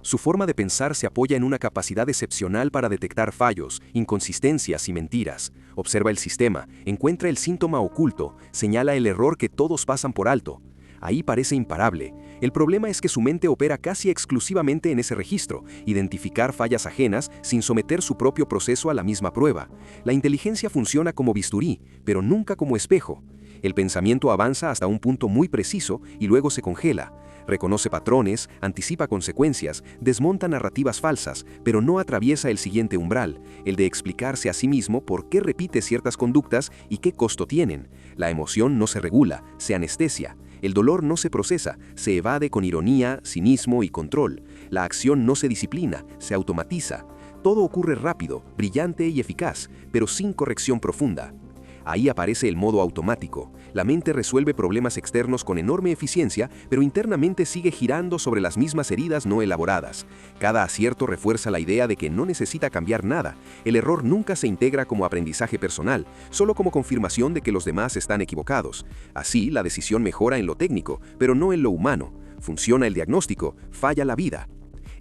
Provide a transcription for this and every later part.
Su forma de pensar se apoya en una capacidad excepcional para detectar fallos, inconsistencias y mentiras. Observa el sistema, encuentra el síntoma oculto, señala el error que todos pasan por alto. Ahí parece imparable. El problema es que su mente opera casi exclusivamente en ese registro, identificar fallas ajenas sin someter su propio proceso a la misma prueba. La inteligencia funciona como bisturí, pero nunca como espejo. El pensamiento avanza hasta un punto muy preciso y luego se congela. Reconoce patrones, anticipa consecuencias, desmonta narrativas falsas, pero no atraviesa el siguiente umbral, el de explicarse a sí mismo por qué repite ciertas conductas y qué costo tienen. La emoción no se regula, se anestesia. El dolor no se procesa, se evade con ironía, cinismo y control. La acción no se disciplina, se automatiza. Todo ocurre rápido, brillante y eficaz, pero sin corrección profunda. Ahí aparece el modo automático. La mente resuelve problemas externos con enorme eficiencia, pero internamente sigue girando sobre las mismas heridas no elaboradas. Cada acierto refuerza la idea de que no necesita cambiar nada. El error nunca se integra como aprendizaje personal, solo como confirmación de que los demás están equivocados. Así, la decisión mejora en lo técnico, pero no en lo humano. Funciona el diagnóstico, falla la vida.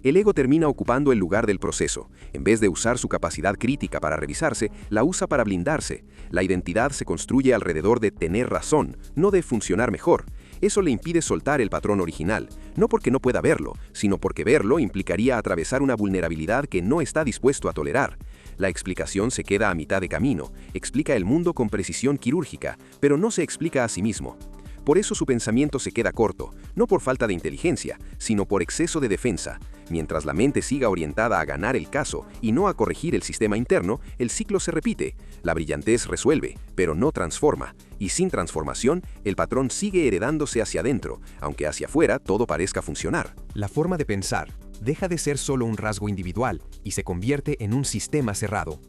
El ego termina ocupando el lugar del proceso. En vez de usar su capacidad crítica para revisarse, la usa para blindarse. La identidad se construye alrededor de tener razón, no de funcionar mejor. Eso le impide soltar el patrón original, no porque no pueda verlo, sino porque verlo implicaría atravesar una vulnerabilidad que no está dispuesto a tolerar. La explicación se queda a mitad de camino, explica el mundo con precisión quirúrgica, pero no se explica a sí mismo. Por eso su pensamiento se queda corto, no por falta de inteligencia, sino por exceso de defensa. Mientras la mente siga orientada a ganar el caso y no a corregir el sistema interno, el ciclo se repite. La brillantez resuelve, pero no transforma. Y sin transformación, el patrón sigue heredándose hacia adentro, aunque hacia afuera todo parezca funcionar. La forma de pensar deja de ser solo un rasgo individual y se convierte en un sistema cerrado.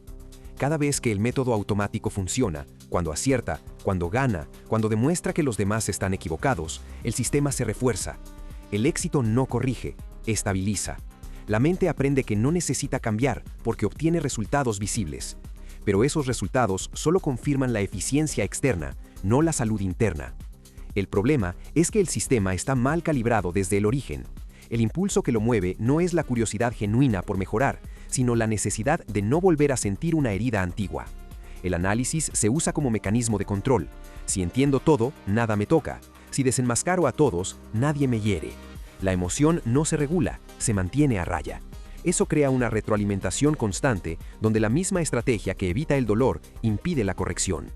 Cada vez que el método automático funciona, cuando acierta, cuando gana, cuando demuestra que los demás están equivocados, el sistema se refuerza. El éxito no corrige, estabiliza. La mente aprende que no necesita cambiar porque obtiene resultados visibles. Pero esos resultados solo confirman la eficiencia externa, no la salud interna. El problema es que el sistema está mal calibrado desde el origen. El impulso que lo mueve no es la curiosidad genuina por mejorar, sino la necesidad de no volver a sentir una herida antigua. El análisis se usa como mecanismo de control. Si entiendo todo, nada me toca. Si desenmascaro a todos, nadie me hiere. La emoción no se regula, se mantiene a raya. Eso crea una retroalimentación constante donde la misma estrategia que evita el dolor impide la corrección.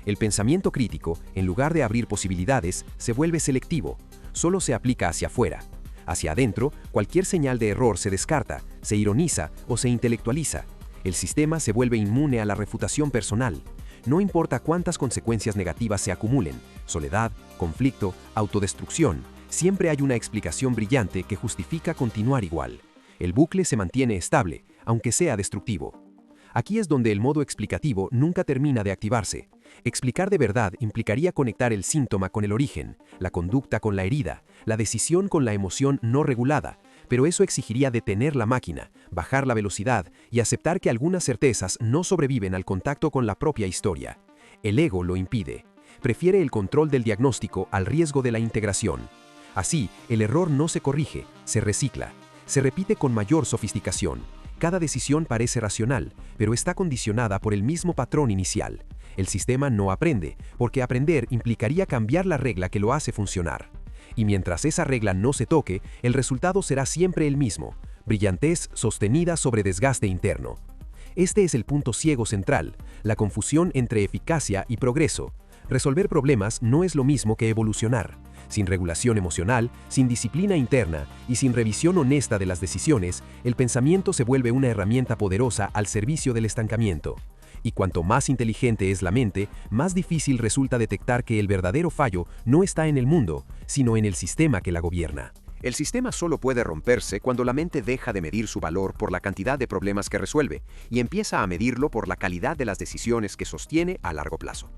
El pensamiento crítico, en lugar de abrir posibilidades, se vuelve selectivo. Solo se aplica hacia afuera. Hacia adentro, cualquier señal de error se descarta, se ironiza o se intelectualiza. El sistema se vuelve inmune a la refutación personal. No importa cuántas consecuencias negativas se acumulen, soledad, conflicto, autodestrucción, siempre hay una explicación brillante que justifica continuar igual. El bucle se mantiene estable, aunque sea destructivo. Aquí es donde el modo explicativo nunca termina de activarse. Explicar de verdad implicaría conectar el síntoma con el origen, la conducta con la herida, la decisión con la emoción no regulada, pero eso exigiría detener la máquina, bajar la velocidad y aceptar que algunas certezas no sobreviven al contacto con la propia historia. El ego lo impide. Prefiere el control del diagnóstico al riesgo de la integración. Así, el error no se corrige, se recicla. Se repite con mayor sofisticación. Cada decisión parece racional, pero está condicionada por el mismo patrón inicial. El sistema no aprende, porque aprender implicaría cambiar la regla que lo hace funcionar. Y mientras esa regla no se toque, el resultado será siempre el mismo: brillantez sostenida sobre desgaste interno. Este es el punto ciego central, la confusión entre eficacia y progreso. Resolver problemas no es lo mismo que evolucionar. Sin regulación emocional, sin disciplina interna y sin revisión honesta de las decisiones, el pensamiento se vuelve una herramienta poderosa al servicio del estancamiento. Y cuanto más inteligente es la mente, más difícil resulta detectar que el verdadero fallo no está en el mundo, sino en el sistema que la gobierna. El sistema solo puede romperse cuando la mente deja de medir su valor por la cantidad de problemas que resuelve y empieza a medirlo por la calidad de las decisiones que sostiene a largo plazo.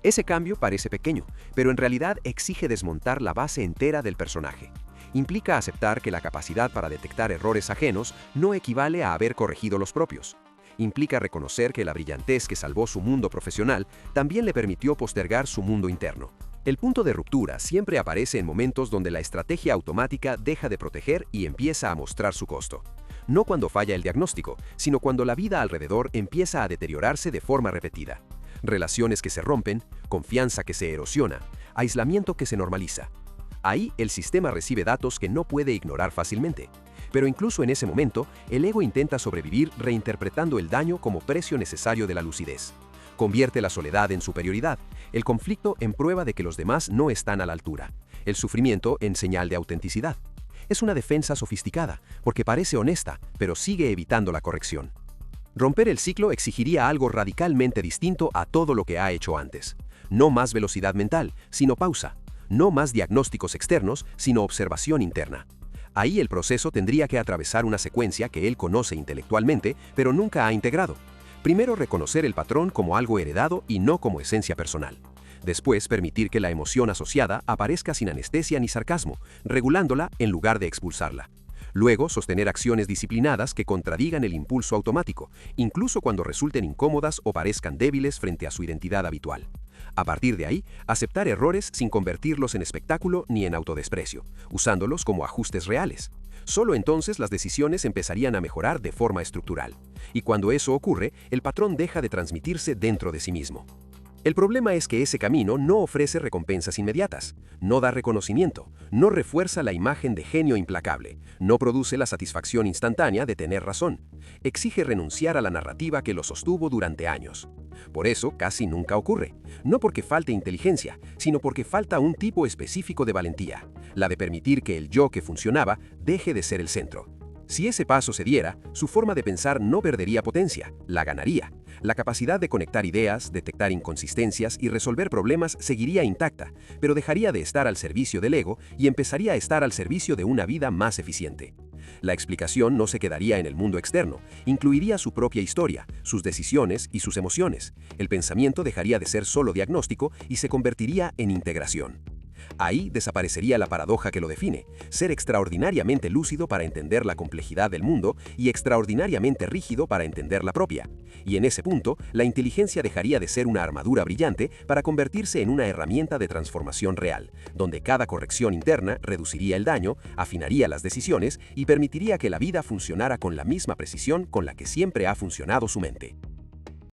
Ese cambio parece pequeño, pero en realidad exige desmontar la base entera del personaje. Implica aceptar que la capacidad para detectar errores ajenos no equivale a haber corregido los propios. Implica reconocer que la brillantez que salvó su mundo profesional también le permitió postergar su mundo interno. El punto de ruptura siempre aparece en momentos donde la estrategia automática deja de proteger y empieza a mostrar su costo. No cuando falla el diagnóstico, sino cuando la vida alrededor empieza a deteriorarse de forma repetida. Relaciones que se rompen, confianza que se erosiona, aislamiento que se normaliza. Ahí el sistema recibe datos que no puede ignorar fácilmente. Pero incluso en ese momento, el ego intenta sobrevivir reinterpretando el daño como precio necesario de la lucidez. Convierte la soledad en superioridad, el conflicto en prueba de que los demás no están a la altura, el sufrimiento en señal de autenticidad. Es una defensa sofisticada, porque parece honesta, pero sigue evitando la corrección. Romper el ciclo exigiría algo radicalmente distinto a todo lo que ha hecho antes. No más velocidad mental, sino pausa. No más diagnósticos externos, sino observación interna. Ahí el proceso tendría que atravesar una secuencia que él conoce intelectualmente, pero nunca ha integrado. Primero, reconocer el patrón como algo heredado y no como esencia personal. Después, permitir que la emoción asociada aparezca sin anestesia ni sarcasmo, regulándola en lugar de expulsarla. Luego, sostener acciones disciplinadas que contradigan el impulso automático, incluso cuando resulten incómodas o parezcan débiles frente a su identidad habitual. A partir de ahí, aceptar errores sin convertirlos en espectáculo ni en autodesprecio, usándolos como ajustes reales. Solo entonces las decisiones empezarían a mejorar de forma estructural. Y cuando eso ocurre, el patrón deja de transmitirse dentro de sí mismo. El problema es que ese camino no ofrece recompensas inmediatas, no da reconocimiento, no refuerza la imagen de genio implacable, no produce la satisfacción instantánea de tener razón. Exige renunciar a la narrativa que lo sostuvo durante años. Por eso casi nunca ocurre, no porque falte inteligencia, sino porque falta un tipo específico de valentía, la de permitir que el yo que funcionaba deje de ser el centro. Si ese paso se diera, su forma de pensar no perdería potencia, la ganaría. La capacidad de conectar ideas, detectar inconsistencias y resolver problemas seguiría intacta, pero dejaría de estar al servicio del ego y empezaría a estar al servicio de una vida más eficiente. La explicación no se quedaría en el mundo externo, incluiría su propia historia, sus decisiones y sus emociones. El pensamiento dejaría de ser solo diagnóstico y se convertiría en integración. Ahí desaparecería la paradoja que lo define, ser extraordinariamente lúcido para entender la complejidad del mundo y extraordinariamente rígido para entender la propia. Y en ese punto, la inteligencia dejaría de ser una armadura brillante para convertirse en una herramienta de transformación real, donde cada corrección interna reduciría el daño, afinaría las decisiones y permitiría que la vida funcionara con la misma precisión con la que siempre ha funcionado su mente.